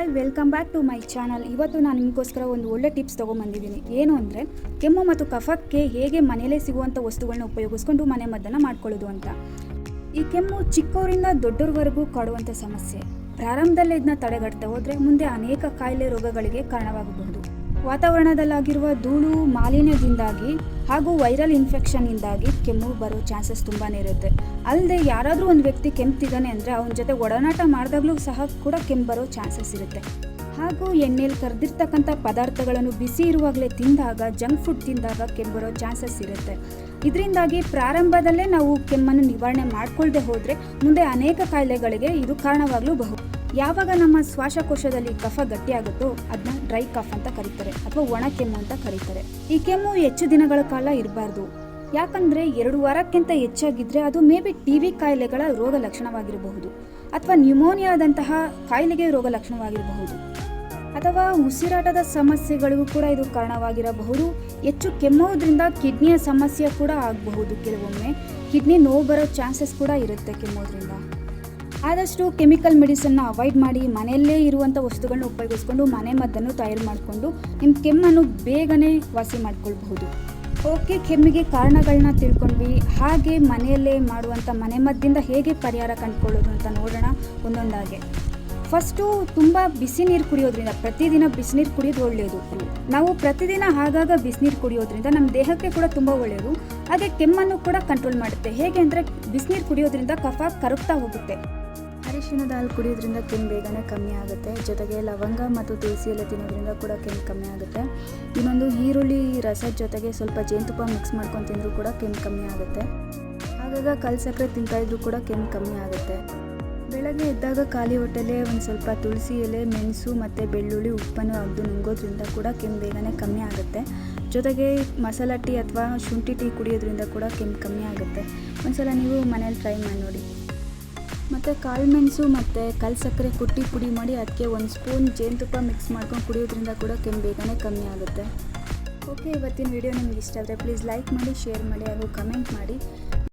Hi, welcome back to my channel. ಇವತ್ತು ನಾನು ನಿಮಗೋಸ್ಕರ ಒಂದು ಒಳ್ಳೆ ಟಿಪ್ಸ್ ತೊಗೊಂಬಂದಿದ್ದೀನಿ. ಏನು ಅಂದರೆ ಕೆಮ್ಮು ಮತ್ತು ಕಫಕ್ಕೆ ಹೇಗೆ ಮನೆಯಲ್ಲೇ ಸಿಗುವಂಥ ವಸ್ತುಗಳನ್ನ ಉಪಯೋಗಿಸ್ಕೊಂಡು ಮನೆ ಮದ್ದನ್ನು ಮಾಡ್ಕೊಳ್ಳೋದು ಅಂತ. ಈ ಕೆಮ್ಮು ಚಿಕ್ಕವರಿಂದ ದೊಡ್ಡವರವರೆಗೂ ಕಾಡುವಂಥ ಸಮಸ್ಯೆ. ಪ್ರಾರಂಭದಲ್ಲೇ ಇದನ್ನ ತಡೆಗಟ್ತಾ ಹೋದರೆ ಮುಂದೆ ಅನೇಕ ಕಾಯಿಲೆ ರೋಗಗಳಿಗೆ ಕಾರಣವಾಗಬಹುದು. ವಾತಾವರಣದಲ್ಲಾಗಿರುವ ಧೂಳು ಮಾಲಿನ್ಯದಿಂದಾಗಿ ಹಾಗೂ ವೈರಲ್ ಇನ್ಫೆಕ್ಷನ್ನಿಂದಾಗಿ ಕೆಮ್ಮು ಬರೋ ಚಾನ್ಸಸ್ ತುಂಬಾ ಇರುತ್ತೆ. ಅಲ್ಲದೆ ಯಾರಾದರೂ ಒಂದು ವ್ಯಕ್ತಿ ಕೆಮ್ತಿದ್ದಾನೆ ಅಂದರೆ ಅವನ ಜೊತೆ ಒಡನಾಟ ಮಾಡಿದಾಗಲೂ ಸಹ ಕೂಡ ಕೆಮ್ಮು ಬರೋ ಚಾನ್ಸಸ್ ಇರುತ್ತೆ. ಹಾಗೂ ಎಣ್ಣೆಯಲ್ಲಿ ಕರೆದಿರ್ತಕ್ಕಂಥ ಪದಾರ್ಥಗಳನ್ನು ಬಿಸಿ ಇರುವಾಗಲೇ ತಿಂದಾಗ, ಜಂಕ್ ಫುಡ್ ತಿಂದಾಗ ಕೆಮ್ಮು ಬರೋ ಚಾನ್ಸಸ್ ಇರುತ್ತೆ. ಇದರಿಂದಾಗಿ ಪ್ರಾರಂಭದಲ್ಲೇ ನಾವು ಕೆಮ್ಮನ್ನು ನಿವಾರಣೆ ಮಾಡ್ಕೊಳ್ಳದೆ ಹೋದರೆ ಮುಂದೆ ಅನೇಕ ಕಾಯಿಲೆಗಳಿಗೆ ಇದು ಕಾರಣವಾಗಲೂಬಹುದು. ಯಾವಾಗ ನಮ್ಮ ಶ್ವಾಸಕೋಶದಲ್ಲಿ ಕಫ ಗಟ್ಟಿಯಾಗುತ್ತೋ ಅದನ್ನ ಡ್ರೈ ಕಫ್ ಅಂತ ಕರೀತಾರೆ ಅಥವಾ ಒಣ ಕೆಮ್ಮು ಅಂತ ಕರೀತಾರೆ. ಈ ಕೆಮ್ಮು ಹೆಚ್ಚು ದಿನಗಳ ಕಾಲ ಇರಬಾರ್ದು. ಯಾಕಂದರೆ 2 ವಾರಕ್ಕಿಂತ ಹೆಚ್ಚಾಗಿದ್ದರೆ ಅದು ಟಿ.ಬಿ ಕಾಯಿಲೆಗಳ ರೋಗ ಲಕ್ಷಣವಾಗಿರಬಹುದು, ಅಥವಾ ನ್ಯೂಮೋನಿಯಾದಂತಹ ಕಾಯಿಲೆಗೆ ರೋಗ ಲಕ್ಷಣವಾಗಿರಬಹುದು, ಅಥವಾ ಉಸಿರಾಟದ ಸಮಸ್ಯೆಗಳಿಗೂ ಕೂಡ ಇದು ಕಾರಣವಾಗಿರಬಹುದು. ಹೆಚ್ಚು ಕೆಮ್ಮೋದ್ರಿಂದ ಕಿಡ್ನಿಯ ಸಮಸ್ಯೆ ಕೂಡ ಆಗಬಹುದು. ಕೆಲವೊಮ್ಮೆ ಕಿಡ್ನಿ ನೋವು ಬರೋ ಚಾನ್ಸಸ್ ಕೂಡ ಇರುತ್ತೆ ಕೆಮ್ಮೋದ್ರಿಂದ. ಆದಷ್ಟು ಕೆಮಿಕಲ್ ಮೆಡಿಸನ್ನ ಅವಾಯ್ಡ್ ಮಾಡಿ ಮನೆಯಲ್ಲೇ ಇರುವಂಥ ವಸ್ತುಗಳನ್ನ ಉಪಯೋಗಿಸ್ಕೊಂಡು ಮನೆ ಮದ್ದನ್ನು ತಯಾರು ಮಾಡಿಕೊಂಡು ನಿಮ್ಮ ಕೆಮ್ಮನ್ನು ಬೇಗನೆ ವಾಸಿ ಮಾಡ್ಕೊಳ್ಬಹುದು. ಓಕೆ, ಕೆಮ್ಮಿಗೆ ಕಾರಣಗಳನ್ನ ತಿಳ್ಕೊಂಡ್ವಿ. ಹಾಗೆ ಮನೆಯಲ್ಲೇ ಮಾಡುವಂಥ ಮನೆಮದ್ದಿಂದ ಹೇಗೆ ಪರಿಹಾರ ಕಂಡುಕೊಳ್ಳೋದು ಅಂತ ನೋಡೋಣ ಒಂದೊಂದಾಗೆ. ಫಸ್ಟು ತುಂಬ ಬಿಸಿ ನೀರು ಕುಡಿಯೋದ್ರಿಂದ, ಪ್ರತಿದಿನ ಬಿಸಿನೀರು ಕುಡಿಯೋದು ಒಳ್ಳೆಯದು. ನಾವು ಪ್ರತಿದಿನ ಆಗಾಗ ಬಿಸಿನೀರು ಕುಡಿಯೋದ್ರಿಂದ ನಮ್ಮ ದೇಹಕ್ಕೆ ಕೂಡ ತುಂಬ ಒಳ್ಳೆಯದು. ಹಾಗೆ ಕೆಮ್ಮನ್ನು ಕೂಡ ಕಂಟ್ರೋಲ್ ಮಾಡುತ್ತೆ. ಹೇಗೆ ಅಂದರೆ ಬಿಸಿನೀರು ಕುಡಿಯೋದ್ರಿಂದ ಕಫ ಕರಗ್ತಾ ಹೋಗುತ್ತೆ. ಅರಿಶಿಣದ ಹಾಲು ಕುಡಿಯೋದ್ರಿಂದ ಕೆಮ್ಮು ಬೇಗನೆ ಕಮ್ಮಿ ಆಗುತ್ತೆ. ಜೊತೆಗೆ ಲವಂಗ ಮತ್ತು ತುಳಸಿ ಎಲೆ ತಿನ್ನೋದ್ರಿಂದ ಕೂಡ ಕೆಮ್ಮು ಕಮ್ಮಿ ಆಗುತ್ತೆ. ಇನ್ನೊಂದು ಈರುಳ್ಳಿ ರಸದ ಜೊತೆಗೆ ಸ್ವಲ್ಪ ಜೇನುತುಪ್ಪ ಮಿಕ್ಸ್ ಮಾಡ್ಕೊಂಡು ತಿಂದರೂ ಕೂಡ ಕೆಮ್ಮು ಕಮ್ಮಿ ಆಗುತ್ತೆ. ಆಗಾಗ ಕಲ್ಲು ಸಕ್ಕರೆ ತಿಂತಾಯಿದ್ರೂ ಕೂಡ ಕೆಮ್ಮು ಕಮ್ಮಿ ಆಗುತ್ತೆ. ಬೆಳಗ್ಗೆ ಎದ್ದಾಗ ಖಾಲಿ ಹೊಟ್ಟೆಲೇ ಒಂದು ಸ್ವಲ್ಪ ತುಳಸಿ ಎಲೆ, ಮೆಣಸು ಮತ್ತು ಬೆಳ್ಳುಳ್ಳಿ, ಉಪ್ಪನ್ನು ಅಗ್ದು ನುಂಗೋದ್ರಿಂದ ಕೂಡ ಕೆಮ್ಮು ಬೇಗನೆ ಕಮ್ಮಿ ಆಗುತ್ತೆ. ಜೊತೆಗೆ ಮಸಾಲ ಟೀ ಅಥವಾ ಶುಂಠಿ ಟೀ ಕುಡಿಯೋದ್ರಿಂದ ಕೂಡ ಕೆಮ್ಮು ಕಮ್ಮಿ ಆಗುತ್ತೆ. ಒಂದ್ಸಲ ನೀವು ಮನೇಲಿ ಟ್ರೈ ಮಾಡಿ ನೋಡಿ. ಮತ್ತು ಕಾಳು ಮೆಣಸು ಮತ್ತು ಕಲ್ಲು ಸಕ್ಕರೆ ಕುಟ್ಟಿ ಪುಡಿ ಮಾಡಿ ಅದಕ್ಕೆ 1 ಸ್ಪೂನ್ ಜೇನುತುಪ್ಪ ಮಿಕ್ಸ್ ಮಾಡ್ಕೊಂಡು ಕುಡಿಯೋದ್ರಿಂದ ಕೂಡ ಕೆಮ್ಮು ಬೇಗನೆ ಕಮ್ಮಿ ಆಗುತ್ತೆ. ಓಕೆ, ಇವತ್ತಿನ ವಿಡಿಯೋ ನಿಮ್ಗೆ ಇಷ್ಟ ಆದರೆ ಪ್ಲೀಸ್ ಲೈಕ್ ಮಾಡಿ, ಶೇರ್ ಮಾಡಿ ಹಾಗೂ ಕಮೆಂಟ್ ಮಾಡಿ.